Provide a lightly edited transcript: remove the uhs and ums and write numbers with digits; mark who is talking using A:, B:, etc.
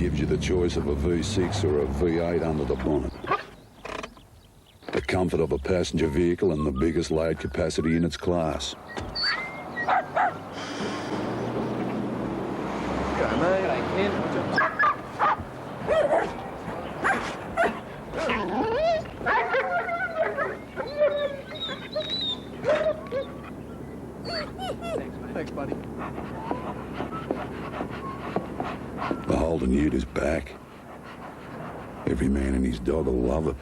A: gives you the choice of a V6 or a V8 under the bonnet. The comfort of a passenger vehicle and the biggest load capacity in its class.
B: Thanks, buddy.
A: The Holden Ute is back. Every man and his dog will love it.